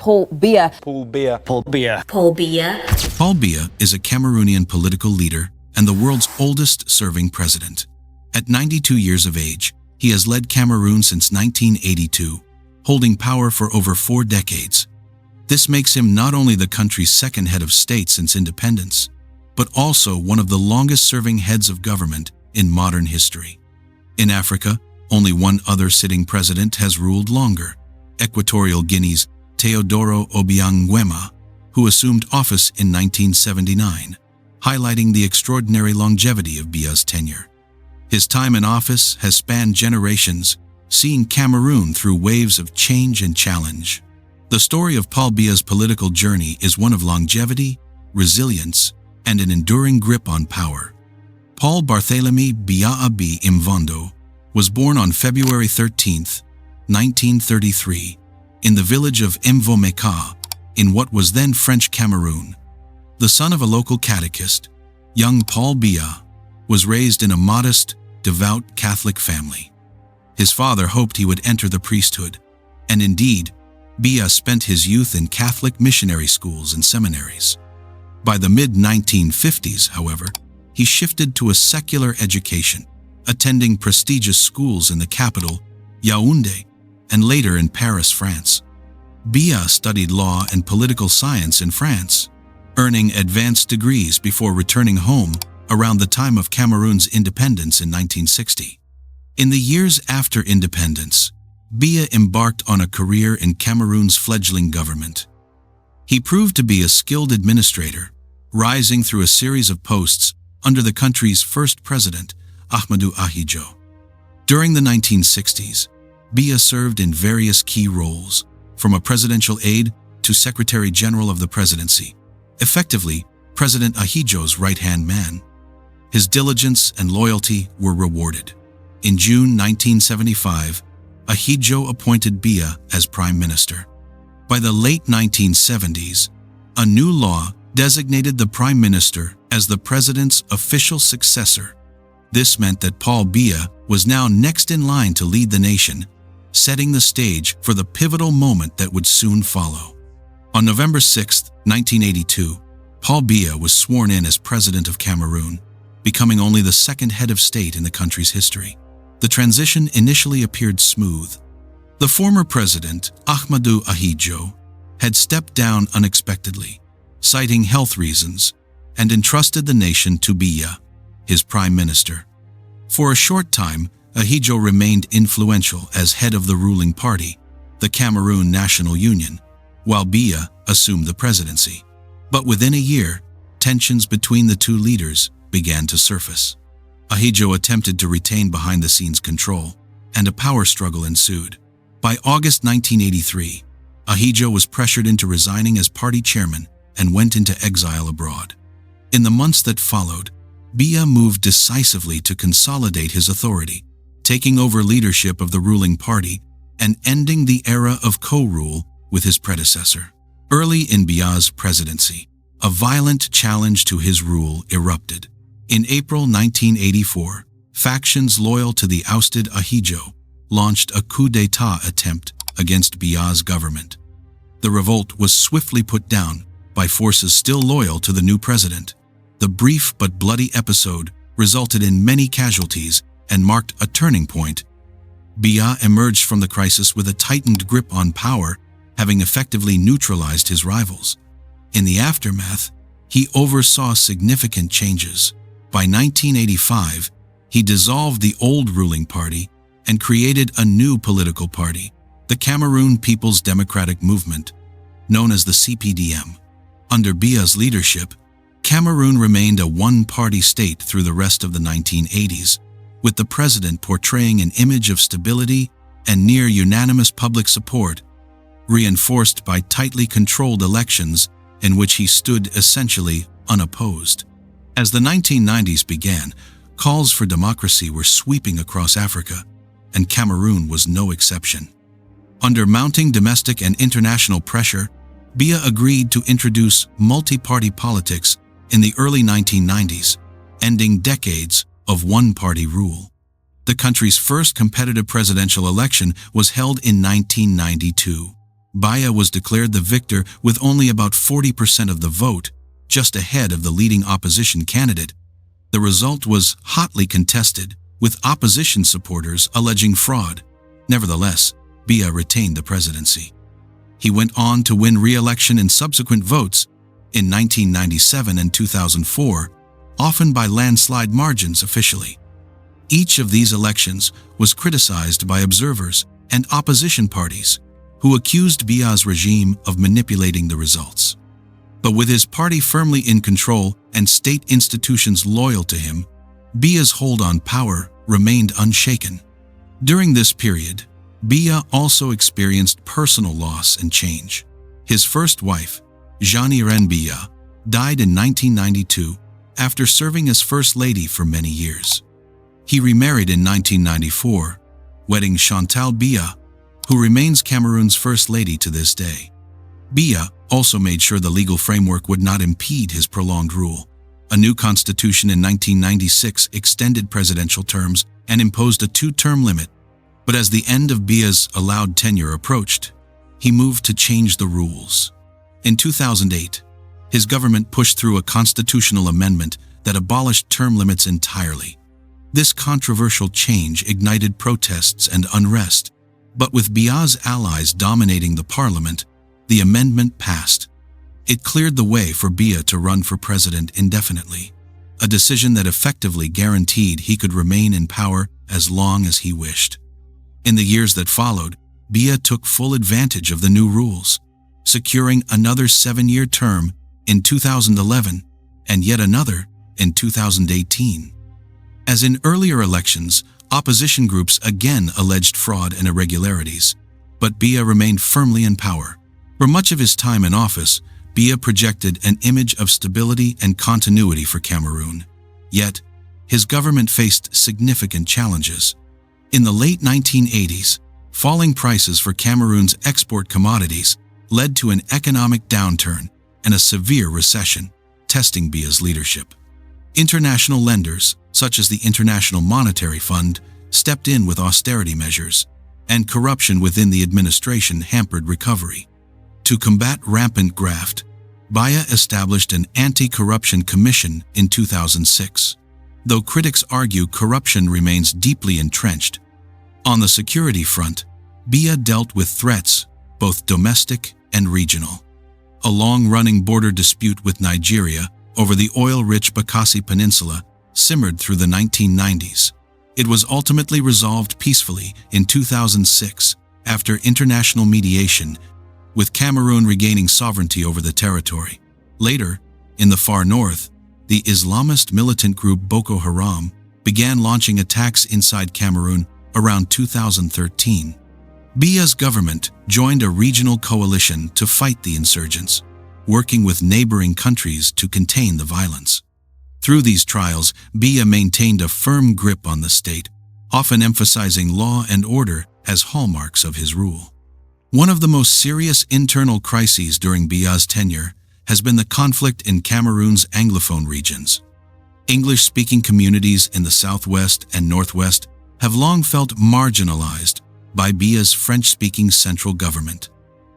Paul Biya. Paul Biya. Paul Biya. Paul Biya. Paul Biya is a Cameroonian political leader and the world's oldest-serving president. At 92 years of age, he has led Cameroon since 1982, holding power for over 4 decades. This makes him not only the country's second head of state since independence, but also one of the longest-serving heads of government in modern history. In Africa, only one other sitting president has ruled longer: Equatorial Guinea's Teodoro Obiang Nguema, who assumed office in 1979, highlighting the extraordinary longevity of Biya's tenure. His time in office has spanned generations, seeing Cameroon through waves of change and challenge. The story of Paul Biya's political journey is one of longevity, resilience, and an enduring grip on power. Paul Barthélemy Biya Abi Mvondo was born on February 13, 1933, in the village of Mvomeka, in what was then French Cameroon. The son of a local catechist, young Paul Biya was raised in a modest, devout Catholic family. His father hoped he would enter the priesthood, and indeed, Biya spent his youth in Catholic missionary schools and seminaries. By the mid-1950s, however, he shifted to a secular education, attending prestigious schools in the capital, Yaoundé, and later in Paris, France. Biya studied law and political science in France, earning advanced degrees before returning home around the time of Cameroon's independence in 1960. In the years after independence, Biya embarked on a career in Cameroon's fledgling government. He proved to be a skilled administrator, rising through a series of posts under the country's first president, Ahmadou Ahidjo. During the 1960s, Biya served in various key roles, from a presidential aide to Secretary General of the presidency, effectively President Ahidjo's right-hand man. His diligence and loyalty were rewarded. In June 1975, Ahidjo appointed Biya as prime minister. By the late 1970s, a new law designated the prime minister as the president's official successor. This meant that Paul Biya was now next in line to lead the nation, setting the stage for the pivotal moment that would soon follow. On November 6, 1982, Paul Biya was sworn in as president of Cameroon, becoming only the second head of state in the country's history. The transition initially appeared smooth. The former president, Ahmadou Ahidjo, had stepped down unexpectedly, citing health reasons, and entrusted the nation to Biya, his prime minister. For a short time, Ahidjo remained influential as head of the ruling party, the Cameroon National Union, while Biya assumed the presidency. But within a year, tensions between the two leaders began to surface. Ahidjo attempted to retain behind-the-scenes control, and a power struggle ensued. By August 1983, Ahidjo was pressured into resigning as party chairman and went into exile abroad. In the months that followed, Biya moved decisively to consolidate his authority, taking over leadership of the ruling party and ending the era of co-rule with his predecessor. Early in Biya's presidency, a violent challenge to his rule erupted. In April 1984, factions loyal to the ousted Ahidjo launched a coup d'état attempt against Biya's government. The revolt was swiftly put down by forces still loyal to the new president. The brief but bloody episode resulted in many casualties and marked a turning point. Biya emerged from the crisis with a tightened grip on power, having effectively neutralized his rivals. In the aftermath, he oversaw significant changes. By 1985, he dissolved the old ruling party and created a new political party, the Cameroon People's Democratic Movement, known as the CPDM. Under Biya's leadership, Cameroon remained a one-party state through the rest of the 1980s, with the president portraying an image of stability and near-unanimous public support, reinforced by tightly controlled elections in which he stood essentially unopposed. As the 1990s began, calls for democracy were sweeping across Africa, and Cameroon was no exception. Under mounting domestic and international pressure, Biya agreed to introduce multi-party politics in the early 1990s, ending decades of one-party rule. The country's first competitive presidential election was held in 1992. Biya was declared the victor with only about 40% of the vote, just ahead of the leading opposition candidate. The result was hotly contested, with opposition supporters alleging fraud. Nevertheless, Biya retained the presidency. He went on to win re-election in subsequent votes in 1997 and 2004, often by landslide margins officially. Each of these elections was criticized by observers and opposition parties, who accused Biya's regime of manipulating the results. But with his party firmly in control and state institutions loyal to him, Biya's hold on power remained unshaken. During this period, Biya also experienced personal loss and change. His first wife, Jeanne Biya, died in 1992 after serving as First Lady for many years. He remarried in 1994, wedding Chantal Biya, who remains Cameroon's First Lady to this day. Biya also made sure the legal framework would not impede his prolonged rule. A new constitution in 1996 extended presidential terms and imposed a two-term limit. But as the end of Biya's allowed tenure approached, he moved to change the rules. In 2008, his government pushed through a constitutional amendment that abolished term limits entirely. This controversial change ignited protests and unrest, but with Biya's allies dominating the parliament, the amendment passed. It cleared the way for Biya to run for president indefinitely, a decision that effectively guaranteed he could remain in power as long as he wished. In the years that followed, Biya took full advantage of the new rules, securing another 7-year term in 2011 and yet another in 2018. As in earlier elections, opposition groups again alleged fraud and irregularities, but Biya remained firmly in power. For much of his time in office, Biya projected an image of stability and continuity for Cameroon. Yet, his government faced significant challenges. In the late 1980s, falling prices for Cameroon's export commodities led to an economic downturn and a severe recession, testing Biya's leadership. International lenders, such as the International Monetary Fund, stepped in with austerity measures, and corruption within the administration hampered recovery. To combat rampant graft, Biya established an anti-corruption commission in 2006, though critics argue corruption remains deeply entrenched. On the security front, Biya dealt with threats, both domestic and regional. A long-running border dispute with Nigeria over the oil-rich Bakassi Peninsula simmered through the 1990s. It was ultimately resolved peacefully in 2006 after international mediation, with Cameroon regaining sovereignty over the territory. Later, in the far north, the Islamist militant group Boko Haram began launching attacks inside Cameroon around 2013. Biya's government joined a regional coalition to fight the insurgents, working with neighboring countries to contain the violence. Through these trials, Biya maintained a firm grip on the state, often emphasizing law and order as hallmarks of his rule. One of the most serious internal crises during Biya's tenure has been the conflict in Cameroon's Anglophone regions. English-speaking communities in the southwest and northwest have long felt marginalized by Biya's French-speaking central government.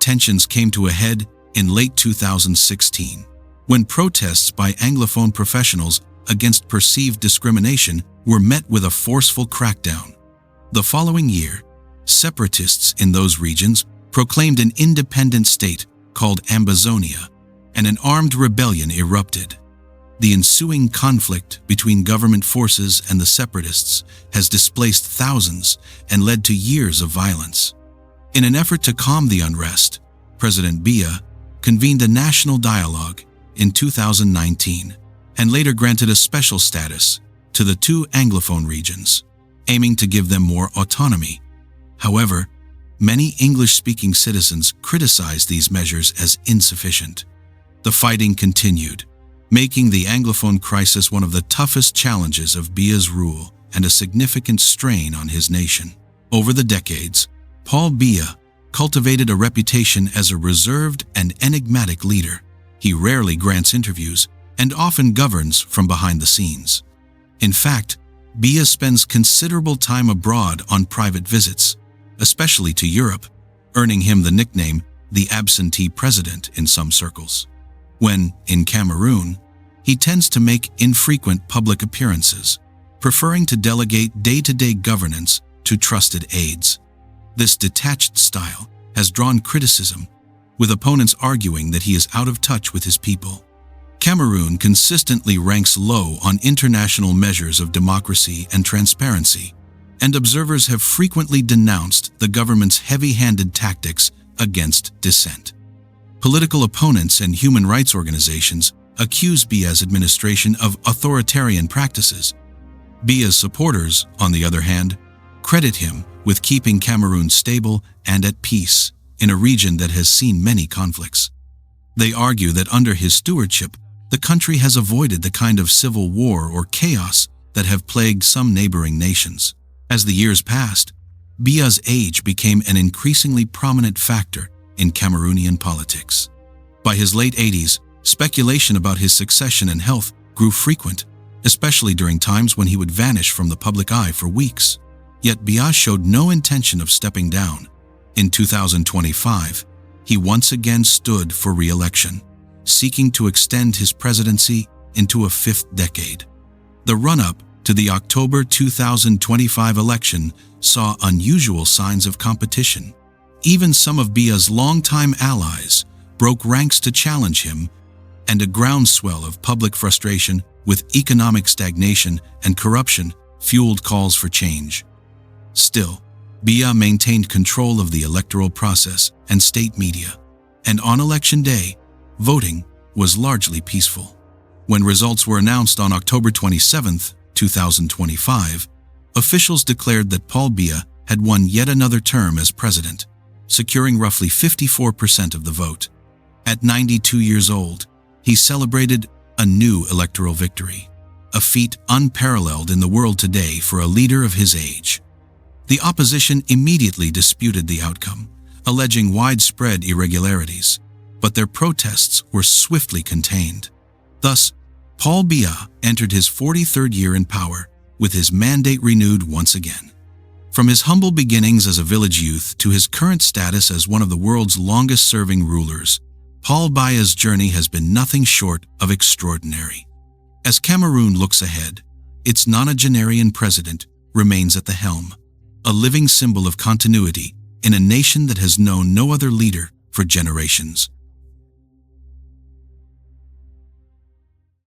Tensions came to a head in late 2016, when protests by Anglophone professionals against perceived discrimination were met with a forceful crackdown. The following year, separatists in those regions proclaimed an independent state called Ambazonia, and an armed rebellion erupted. The ensuing conflict between government forces and the separatists has displaced thousands and led to years of violence. In an effort to calm the unrest, President Biya convened a national dialogue in 2019 and later granted a special status to the two Anglophone regions, aiming to give them more autonomy. However, many English-speaking citizens criticized these measures as insufficient. The fighting continued, making the Anglophone crisis one of the toughest challenges of Biya's rule and a significant strain on his nation. Over the decades, Paul Biya cultivated a reputation as a reserved and enigmatic leader. He rarely grants interviews and often governs from behind the scenes. In fact, Biya spends considerable time abroad on private visits, especially to Europe, earning him the nickname the absentee president in some circles. When, in Cameroon, he tends to make infrequent public appearances, preferring to delegate day-to-day governance to trusted aides. This detached style has drawn criticism, with opponents arguing that he is out of touch with his people. Cameroon consistently ranks low on international measures of democracy and transparency, and observers have frequently denounced the government's heavy-handed tactics against dissent. Political opponents and human rights organizations accuse Biya's administration of authoritarian practices. Biya's supporters, on the other hand, credit him with keeping Cameroon stable and at peace in a region that has seen many conflicts. They argue that under his stewardship, the country has avoided the kind of civil war or chaos that have plagued some neighboring nations. As the years passed, Biya's age became an increasingly prominent factor in Cameroonian politics. By his late 80s, speculation about his succession and health grew frequent, especially during times when he would vanish from the public eye for weeks. Yet Biya showed no intention of stepping down. In 2025, he once again stood for re-election, seeking to extend his presidency into a fifth decade. The run-up to the October 2025 election saw unusual signs of competition. Even some of Biya's longtime allies broke ranks to challenge him, and a groundswell of public frustration with economic stagnation and corruption fueled calls for change. Still, Biya maintained control of the electoral process and state media, and on election day, voting was largely peaceful. When results were announced on October 27, 2025, officials declared that Paul Biya had won yet another term as president, securing roughly 54% of the vote. At 92 years old, he celebrated a new electoral victory, a feat unparalleled in the world today for a leader of his age. The opposition immediately disputed the outcome, alleging widespread irregularities, but their protests were swiftly contained. Thus, Paul Biya entered his 43rd year in power, with his mandate renewed once again. From his humble beginnings as a village youth to his current status as one of the world's longest-serving rulers, Paul Biya's journey has been nothing short of extraordinary. As Cameroon looks ahead, its nonagenarian president remains at the helm, a living symbol of continuity in a nation that has known no other leader for generations.